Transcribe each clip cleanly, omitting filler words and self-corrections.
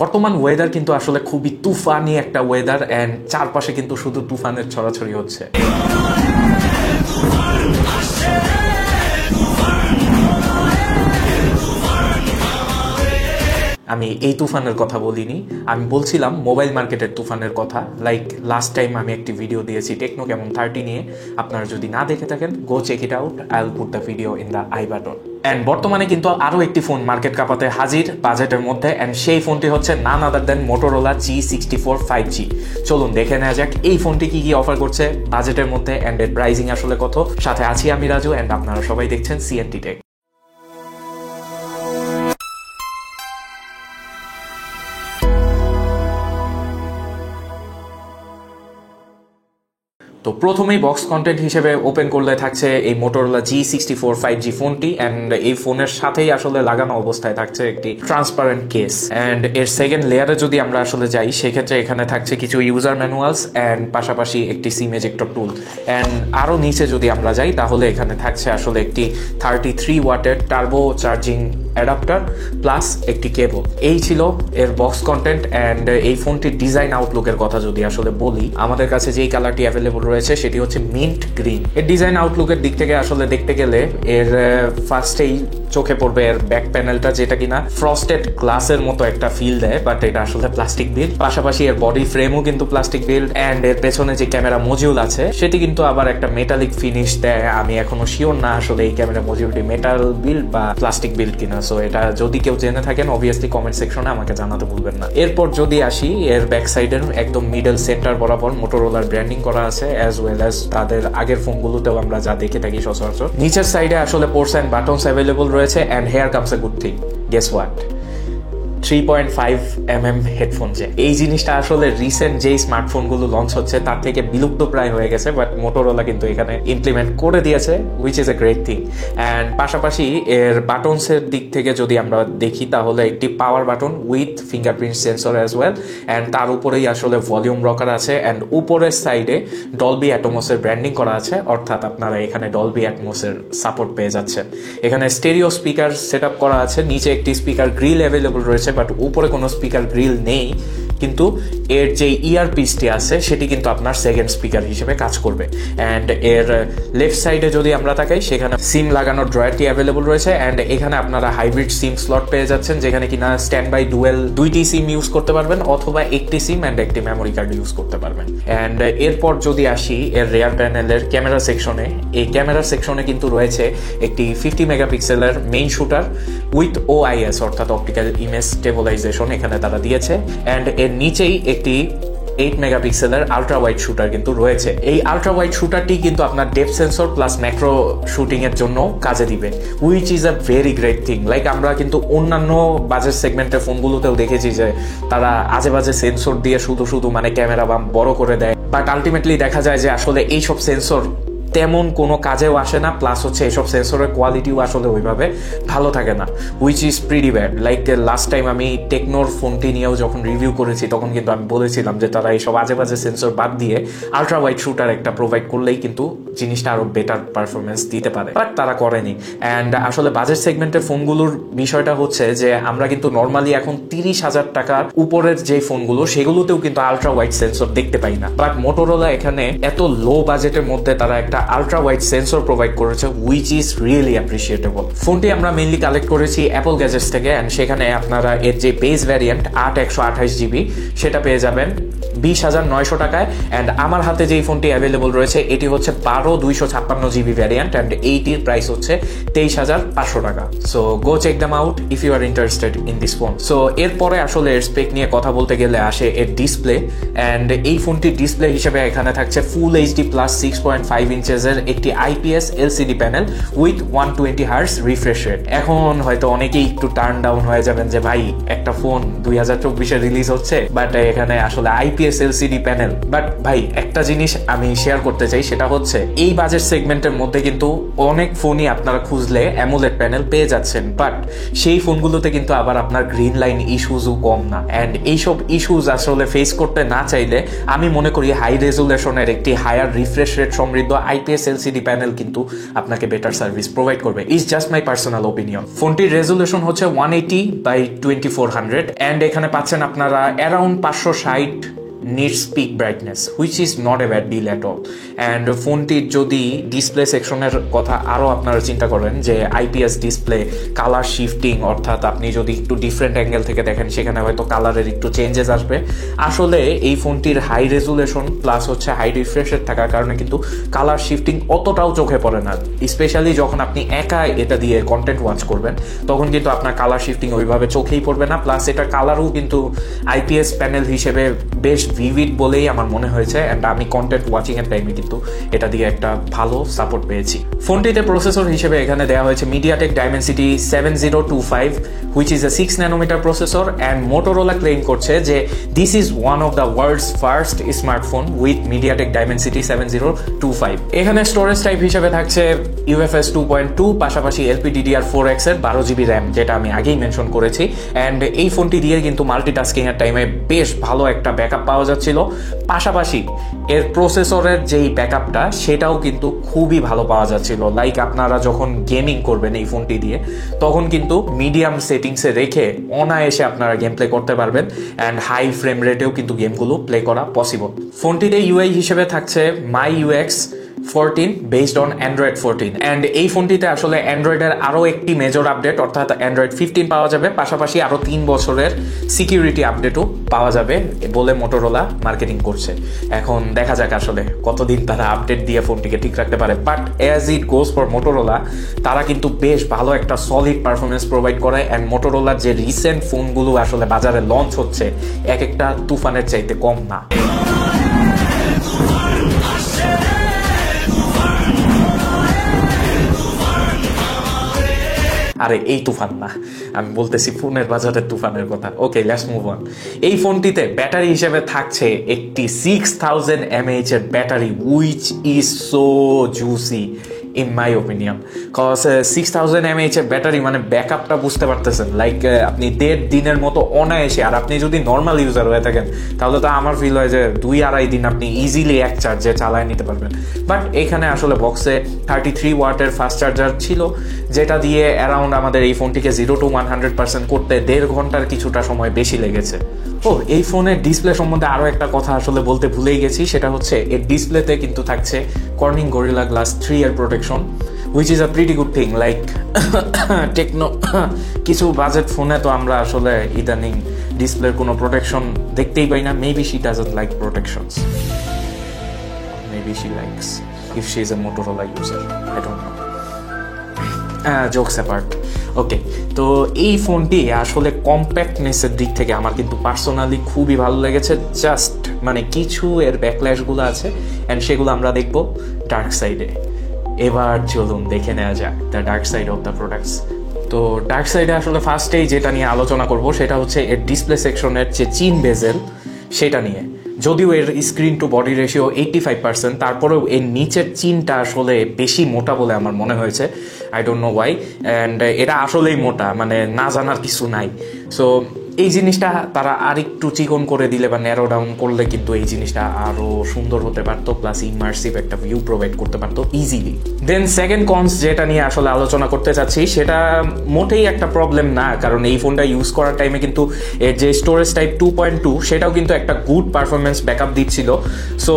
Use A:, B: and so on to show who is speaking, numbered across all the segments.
A: বর্তমান ওয়েদার কিন্তু আসলে খুবই তুফানি একটা ওয়েদার, অ্যান্ড চারপাশে কিন্তু শুধু তুফানের ছড়াছড়ি হচ্ছে। আমি এই তুফানের কথা বলিনি, আমি বলছিলাম মোবাইল মার্কেটের তুফানের কথা। লাইক লাস্ট টাইম আমি একটি ভিডিও দিয়েছি টেকনো ক্যামন 30 নিয়ে, আপনারা যদি না দেখে থাকেন go check it out, I will put the video in the I button. And বর্তমানে কিন্তু আরও একটি ফোন মার্কেট কাঁপাতে হাজির বাজেটের মধ্যে, অ্যান্ড সেই ফোনটি হচ্ছে নান আদার দেন মোটোরোলা G64 5G। চলুন দেখে নেওয়া যাক এই ফোনটি কি কি অফার করছে বাজেটের মধ্যে, অ্যান্ড এর প্রাইসিং আসলে কত। সাথে আছি আমি রাজু, অ্যান্ড আপনারা সবাই দেখছেন সিএনটি টেক। তো প্রথমেই বক্স কন্টেন্ট হিসেবে ওপেন করলে থাকছে এই মোটোরোলা G64 5G ফোনটি, অ্যান্ড এই ফোনের সাথেই আসলে লাগানো অবস্থায় থাকছে একটি ট্রান্সপারেন্ট কেস। অ্যান্ড এর সেকেন্ড লেয়ারে যদি আমরা আসলে যাই, সেক্ষেত্রে এখানে থাকছে কিছু ইউজার ম্যানুয়ালস অ্যান্ড পাশাপাশি একটি সিম এজেক্টর টুল। অ্যান্ড আরও নিচে যদি আমরা যাই, তাহলে এখানে থাকছে আসলে একটি 33 ওয়াটের টার্বো চার্জিং অ্যাডাপ্টার প্লাস একটি কেবল। এই ছিল এর বক্স কন্টেন্ট। অ্যান্ড এই ফোনটির ডিজাইন আউটলুকের কথা যদি আসলে বলি, আমাদের কাছে যেই কালারটি অ্যাভেলেবল রয়েছে সেটি হচ্ছে মিন্ট গ্রিন। এর ডিজাইন আউটলুকের দিক থেকে আসলে দেখতে গেলে এর ফার্স্টেই চোখে পড়বে এর ব্যাক প্যানেলটা, যেটা কিনা ফ্রস্টেড গ্লাসের মতো একটা ফিল দেয়, বাট এটা আসলে প্লাস্টিক বিল্ড। পাশাপাশি এর বডি ফ্রেমও কিন্তু প্লাস্টিক বিল্ড, অ্যান্ড এর পেছনে যে ক্যামেরা মডিউল আছে সেটি কিন্তু আবার একটা মেটালিক ফিনিশ দেয়। আমি এখনো শিওর না আসলে এই ক্যামেরা মডিউলটি মেটাল বিল্ড বা প্লাস্টিক বিল্ড কিনা, সো এটা যদি কেউ জেনে থাকেন অবভিয়াসলি কমেন্ট সেকশনে আমাকে জানাতে ভুলবেন না। এরপর যদি আসি, এর ব্যাক সাইডের একদম মিডল সেন্টার বরাবর মোটোরোলার ব্র্যান্ডিং করা আছে, অ্যাজ ওয়েল অ্যাজ তাদের আগের ফোনগুলোতেও আমরা যা দেখে থাকি সচরাচর। নিচের সাইডে আসলে পোর্টস অ্যান্ড বাটনস অ্যাভেলেবল রয়েছে, and hair comes a good thing, guess what, 3.5mm headphone Jack. এই জিনিসটা আসলে রিসেন্ট যেই স্মার্টফোনগুলো লঞ্চ হচ্ছে তার থেকে বিলুপ্ত প্রায় হয়ে গেছে, বাট মোটোরোলা কিন্তু এখানে ইমপ্লিমেন্ট করে দিয়েছে, which is a great thing. And পাশাপাশি এর বাটনসের দিক থেকে যদি আমরা দেখি, তাহলে একটি power button with fingerprint sensor as well, and তার উপরেই আসলে ভলিউম রকার আছে, অ্যান্ড উপরের সাইডে ডলবি অ্যাটমসের ব্র্যান্ডিং করা আছে, অর্থাৎ আপনারা এখানে ডলবি অ্যাটমসের সাপোর্ট পেয়ে যাচ্ছেন। এখানে স্টেরিও স্পিকার সেট আপ করা আছে, নিচে একটি স্পিকার গ্রিল অ্যাভেলেবল রয়েছে, বাট উপরে কোনো স্পিকার গ্রিল নেই, কিন্তু এর যে ইয়ারপিসটি আছে সেটি কিন্তু আপনার সেকেন্ড স্পিকার হিসেবে কাজ করবে। অ্যান্ড এর লেফট সাইডে যদি আমরা তাকাই, সেখানে সিম লাগানোর ড্রয়ারটি অ্যাভেলেবল রয়েছে, অ্যান্ড এখানে আপনারা হাইব্রিড সিম স্লট পেয়ে যাচ্ছেন, যেখানে কিনা স্ট্যান্ড বাই ডুয়েল দুইটি সিম ইউজ করতে পারবেন, অথবা একটি সিম অ্যান্ড একটি মেমোরি কার্ড ইউজ করতে পারবেন। অ্যান্ড এরপর যদি আসি এর রেয়ার প্যানেলের ক্যামেরা সেকশনে, এই ক্যামেরা সেকশনে কিন্তু রয়েছে একটি 50 মেগাপিক্সেলের মেইন শুটার উইথ OIS অর্থাৎ অপটিক্যাল ইমেজ স্টেবিলাইজেশন এখানে তারা দিয়েছে, অ্যান্ড এর নিচেই একটি 8 মেগাপিক্সেলের আলট্রা ওয়াইড শুটার কিন্তু রয়েছে। এই আলট্রা ওয়াইড শুটারটি কিন্তু আপনার depth sensor plus macro shooting এর জন্য কাজে দিবে, which is a very great thing. Like আমরা কিন্তু অন্যান্য বাজেট সেগমেন্টের ফোনগুলোতেও দেখেছি যে তারা আজে বাজে সেন্সর দিয়ে শুধু মানে ক্যামেরা বাম বড় করে দেয়, বাট আলটিমেটলি দেখা যায় যে আসলে এইসব সেন্সর তেমন কোনো কাজেও আসে না, প্লাস হচ্ছে এইসব সেন্সরের কোয়ালিটিও আসলে ওইভাবে ভালো থাকে না, which is pretty bad. Like last time আমি টেকনোর ফোনটি নিয়েও যখন রিভিউ করেছি, তখন কিন্তু আমি বলেছিলাম যে তারা এইসব আজে বাজে সেন্সর বাদ দিয়ে আলট্রা ওয়াইড শুটার একটা প্রোভাইড করলেই কিন্তু জিনিসটা আরও বেটার পারফরমেন্স দিতে পারে, বাট তারা করেনি। অ্যান্ড আসলে বাজেট সেগমেন্টের ফোনগুলোর বিষয়টা হচ্ছে যে আমরা কিন্তু নর্মালি এখন 30,000 টাকার উপরের যে ফোনগুলো সেগুলোতেও কিন্তু আলট্রা ওয়াইড সেন্সর দেখতে পাই না, বাট মোটোরোলা এখানে এত লো বাজেটের মধ্যে তারা একটা আলট্রা ওয়াইড সেন্সর প্রোভাইড করেছে, হুইচ ইজ রিয়েলি অ্যাপ্রিসিয়েটেবল। ফোনটি আমরা মেইনলি কালেক্ট করেছি অ্যাপল গ্যাজেটস থেকে, অ্যান্ড সেখানে আপনারা এর যে বেস ভ্যারিয়েন্ট 8/128GB সেটা পেয়ে যাবেন 20,900 টাকায়, অ্যান্ড আমার হাতে যেই ফোনটি অ্যাভেলেবল রয়েছে এটি হচ্ছে 12/256GB ভ্যারিয়েন্ট, অ্যান্ড এইটির প্রাইস হচ্ছে 23,500 টাকা। So go check them out if you are interested in this phone. So এরপরে আসলে এর স্পেক নিয়ে কথা বলতে গেলে আসে এর ডিসপ্লে, অ্যান্ড এই ফোনটির ডিসপ্লে হিসেবে এখানে থাকছে ফুল HD প্লাস 6.5 ইঞ্চেসের একটি IPS LCD panel with 120 hertz refresh rate. এখন হয়তো অনেকেই একটু টার্ন ডাউন হয়ে যাবেন যে ভাই একটা ফোন 2024-এ রিলিজ হচ্ছে, বাট এখানে আসলে IPS IPS LCD panel. But ভাই একটা জিনিস আমি শেয়ার করতে চাই, সেটা হচ্ছে এই বাজেট সেগমেন্টের মধ্যে কিন্তু অনেক ফোনই আপনারা খুঁজলে অ্যামোলেড প্যানেল পেয়ে যাচ্ছেন, বাট সেই ফোনগুলোতে কিন্তু আবার আপনার গ্রিন লাইন ইস্যুজও কম না। অ্যান্ড এইসব ইস্যুজ আসলে ফেস করতে না চাইলে আমি মনে করি হাই রেজুলেশনের একটি হায়ার রিফ্রেশ রেট সমৃদ্ধ IPS LCD প্যানেল কিন্তু আপনাকে বেটার সার্ভিস প্রোভাইড করবে। Is just my personal opinion. ফোনটির রেজুলেশন হচ্ছে 180x2400 অ্যান্ড এখানে পাচ্ছেন আপনারা around 560 nits peak brightness, which is not a bad deal at all. And ফোনটির যদি ডিসপ্লে সেকশনের কথা আরও আপনারা চিন্তা করেন যে IPS ডিসপ্লে, কালার শিফটিং, অর্থাৎ আপনি যদি একটু ডিফারেন্ট অ্যাঙ্গেল থেকে দেখেন সেখানে হয়তো কালারের একটু চেঞ্জেস আসবে। আসলে এই ফোনটির হাই রেজুলেশন প্লাস হচ্ছে হাই রিফ্রেশের থাকার কারণে কিন্তু কালার শিফটিং অতটাও চোখে পড়ে না, স্পেশালি যখন আপনি একা এটা দিয়ে কন্টেন্ট ওয়াচ করবেন তখন কিন্তু আপনার কালার শিফটিং ওইভাবে চোখেই পড়বে না। প্লাস এটা কালারও কিন্তু IPS প্যানেল হিসেবে বেশ ভিভিড বলেই আমার মনে হয়েছে, অ্যান্ড আমি কন্টেন্ট ওয়াচিং এর টাইমে কিন্তু এটা দিয়ে একটা ভালো সাপোর্ট পেয়েছি। ফোনটিতে প্রসেসর হিসেবে এখানে দেওয়া হয়েছে MediaTek Dimensity 7025, which is a 6 nanometre processor. And Motorola claim করছে যে this is one of the world's first smartphone with MediaTek Dimensity 7025। এখানে স্টোরেজ টাইপ হিসেবে থাকছে UFS 2.2, পাশাপাশি LPDDR4X এর 12GB র্যাম, যেটা আমি আগেই মেনশন করেছি। অ্যান্ড এই ফোনটি দিয়ে কিন্তু মাল্টিটাস্কিং এর টাইমে বেশ ভালো একটা ব্যাকআপ পাওয়া যাচ্ছিল। পাশাপাশি এর প্রসেসরের যেই ব্যাকআপটা সেটাও কিন্তু খুবই ভালো পাওয়া যাচ্ছিল। লাইক আপনারা যখন গেমিং করবেন এই ফোনটি দিয়ে তখন কিন্তু মিডিয়াম সেটিংসে রেখে অনায়াসে আপনারা গেম প্লে করতে পারবেন, অ্যান্ড হাই ফ্রেম রেটেও কিন্তু গেমগুলো প্লে করা পসিবল। ফোনটিতে UI হিসেবে থাকছে MyUX 14 based on Android 14, and এই ফোনটিতে আসলে অ্যান্ড্রয়েডের আরও একটি মেজর আপডেট অর্থাৎ Android 15 পাওয়া যাবে, পাশাপাশি আরও 3 বছরের সিকিউরিটি আপডেটও পাওয়া যাবে বলে মোটোরোলা মার্কেটিং করছে। এখন দেখা যাক আসলে কতদিন তারা আপডেট দিয়ে ফোনটিকে ঠিক রাখতে পারে। But as it goes for Motorola, তারা কিন্তু বেশ ভালো একটা সলিড পারফরমেন্স প্রোভাইড করে। অ্যান্ড মোটোরোলার যে রিসেন্ট ফোনগুলো আসলে বাজারে লঞ্চ হচ্ছে এক একটা তুফানের চাইতে কম না। আরে এই তুফান না, আমি বলতেছি ফোনের বাজারের তুফানের কথা। Okay, let's move on. এই ফোনটিতে ব্যাটারি হিসেবে থাকছে একটি 6000 mAh এর battery, which is so juicy in my opinion. Cause 6000 mAh এর ব্যাটারি মানে ব্যাকআপটা বুঝতে পারতেছেন, লাইক আপনি 1.5 দিনের মতো অনায়াসে। আর আপনি যদি নর্মাল ইউজার হয়ে থাকেন তাহলে তো আমার ফিল হয় যে 2-2.5 দিন আপনি ইজিলি এক চার্জে চালায় নিতে পারবেন। বাট এখানে আসলে বক্সে 33 ওয়াটের ফাস্ট চার্জার ছিল, যেটা দিয়ে অ্যারাউন্ড আমাদের এই ফোনটিকে 0 to 100% করতে 1.5 ঘন্টার কিছুটা সময় বেশি লেগেছে। ও, এই ফোনের ডিসপ্লে সম্বন্ধে আরও একটা কথা আসলে বলতে ভুলেই গেছি, সেটা হচ্ছে এর ডিসপ্লেতে কিন্তু থাকছে কর্নিং গরিলা গ্লাস 3 এর protection, which is a pretty good thing. Like Tecno কিছু বাজেট ফোনে তো আমরা আসলে ইদানিং ডিসপ্লের কোনো প্রোটেকশন দেখতেই পাই না। Maybe she doesn't like protections, maybe she likes if she is a Motorola user, I don't know. Jokes apart. Okay, তো এই ফোনটি আসলে কম্প্যাক্টনেসের দিক থেকে আমার কিন্তু পার্সোনালি খুবই ভালো লেগেছে। জাস্ট মানে কিছু এর ব্যাকল্যাশগুলো আছে, অ্যান্ড সেগুলো আমরা দেখবো ডার্ক সাইডে। এবার চলুন দেখে নেওয়া যাক the dark side of the products. তো ডার্ক সাইডে আসলে ফার্স্টেই যেটা নিয়ে আলোচনা করব সেটা হচ্ছে এর ডিসপ্লে সেকশনের যে চিন বেজেল সেটা নিয়ে। যদিও এর স্ক্রিন টু বডি রেশিও 85%, তারপরেও এর নিচের চিনটা আসলে বেশি মোটা বলে আমার মনে হয়েছে। I don't no Y, and এটা আসলেই মোটা, মানে না জানার কিছু নাই। সো এই জিনিসটা তারা আরেকটু চিকন করে দিলে বা ন্যারো ডাউন করলে কিন্তু এই জিনিসটা আরও সুন্দর হতে পারতো, প্লাস ইমার্সিভ একটা ভিউ প্রোভাইড করতে পারতো ইজিলি। দেন সেকেন্ড কনস যেটা নিয়ে আসলে আলোচনা করতে চাচ্ছি সেটা মোটেই একটা প্রবলেম না, কারণ এই ফোনটা ইউজ করার টাইমে কিন্তু এর যে স্টোরেজ টাইপ 2.2 সেটাও কিন্তু একটা গুড পারফরমেন্স ব্যাকআপ দিচ্ছিল। সো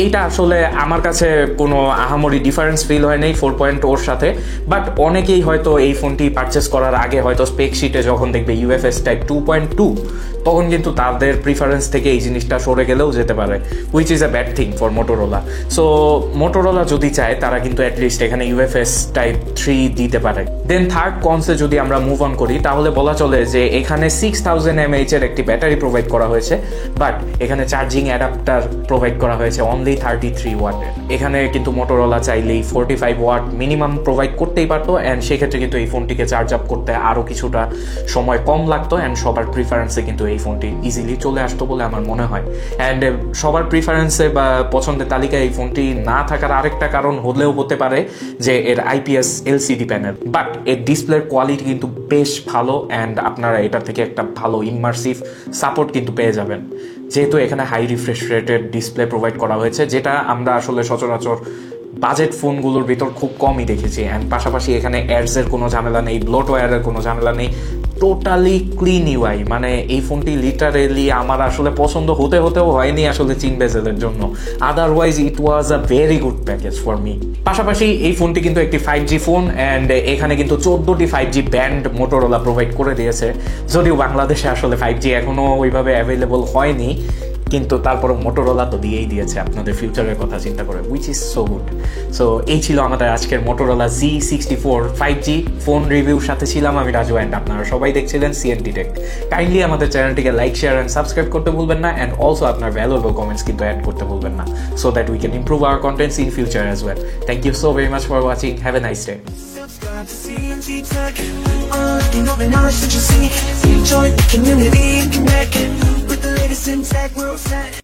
A: এইটা আসলে আমার কাছে কোনো আহামরি ডিফারেন্স ফিল হয় নাই 4.0 সাথে। বাট অনেকেই হয়তো এই ফোনটি পারচেস করার আগে হয়তো স্পেক শিটে যখন দেখবে UFS টাইপ 2.2 তখন কিন্তু তাদের প্রিফারেন্স থেকে এই জিনিসটা সরে গেলেও যেতে পারে, which is a bad thing for Motorola. So Motorola যদি চায় তারা কিন্তু অ্যাটলিস্ট এখানে UFS টাইপ 3 দিতে পারে। দেন থার্ড কনসে যদি আমরা মুভ অন করি তাহলে বলা চলে যে এখানে 6000 mAh এর একটি ব্যাটারি প্রোভাইড করা হয়েছে, বাট এখানে চার্জিং অ্যাডাপ্টার প্রোভাইড করা হয়েছে অনলি 33 ওয়াটের। এখানে কিন্তু মোটোরোলা চাইলেই 45 ওয়াট মিনিমাম প্রোভাইড করতেই পারতো, অ্যান্ড সেক্ষেত্রে কিন্তু এই ফোনটিকে চার্জ আপ করতে আরও কিছুটা সময় কম লাগতো, অ্যান্ড সবার প্রিফারেন্সে কিন্তু এই এই ফোনটি ইজিলি চলে আসতো বলে আমার মনে হয়। অ্যান্ড সবার প্রিফারেন্সে বা পছন্দের তালিকায় এই ফোনটি না থাকার আরেকটা কারণ হলেও হতে পারে যে এর আইপিএস এলসিডি প্যানেল, বাট এর ডিসপ্লের কোয়ালিটি কিন্তু বেশ ভালো অ্যান্ড আপনারা এটা থেকে একটা ভালো ইমার্সিভ সাপোর্ট কিন্তু পেয়ে যাবেন, যেহেতু এখানে হাই রিফ্রেশ রেটের ডিসপ্লে প্রোভাইড করা হয়েছে, যেটা আমরা আসলে সচরাচর বাজেট ফোনগুলোর ভিতর খুব কমই দেখেছি। অ্যান্ড পাশাপাশি এখানে অ্যাডসের কোনো ঝামেলা নেই, ব্লোটওয়্যারের কোনো ঝামেলা নেই, টোটালি ক্লিন ইউআই। মানে এই ফোনটি লিটারেলি আমার আসলে পছন্দ হতেও হয়নি আসলে চিন বেজেলের জন্য, otherwise it was a very good package for me. পাশাপাশি এই ফোনটি কিন্তু একটি 5G ফোন অ্যান্ড এখানে কিন্তু 14টি 5G ব্যান্ড মোটরোলা প্রোভাইড করে দিয়েছে, যদিও বাংলাদেশে আসলে 5G এখনও ওইভাবে অ্যাভেলেবল হয়নি, কিন্তু তারপরে মোটরোলা তো দিয়েই দিয়েছে আপনাদের ফিউচারের কথা চিন্তা করে, which is so good. So এই ছিল আমাদের আজকের মোটরোলা Z64 5G ফোন রিভিউর সাথে ছিলাম আমি রাজু, অ্যান্ড আপনারা সবাই দেখছিলেন সিএনটি টেক। কাইন্ডলি আমাদের চ্যানেলটিকে লাইক, শেয়ার অ্যান্ড সাবস্ক্রাইব করতে ভুলবেন না, অ্যান্ড অলসো আপনার ভ্যালুয়েবল কমেন্টস কিন্তু অ্যাড করতে ভুলবেন না, so that we can improve our contents in future as well. Thank you so very much for watching, have a nice day.
B: Subscribe to CNT Tech. You know the knowledge that you seek. Join the community and connect with the latest in tech. We're all set.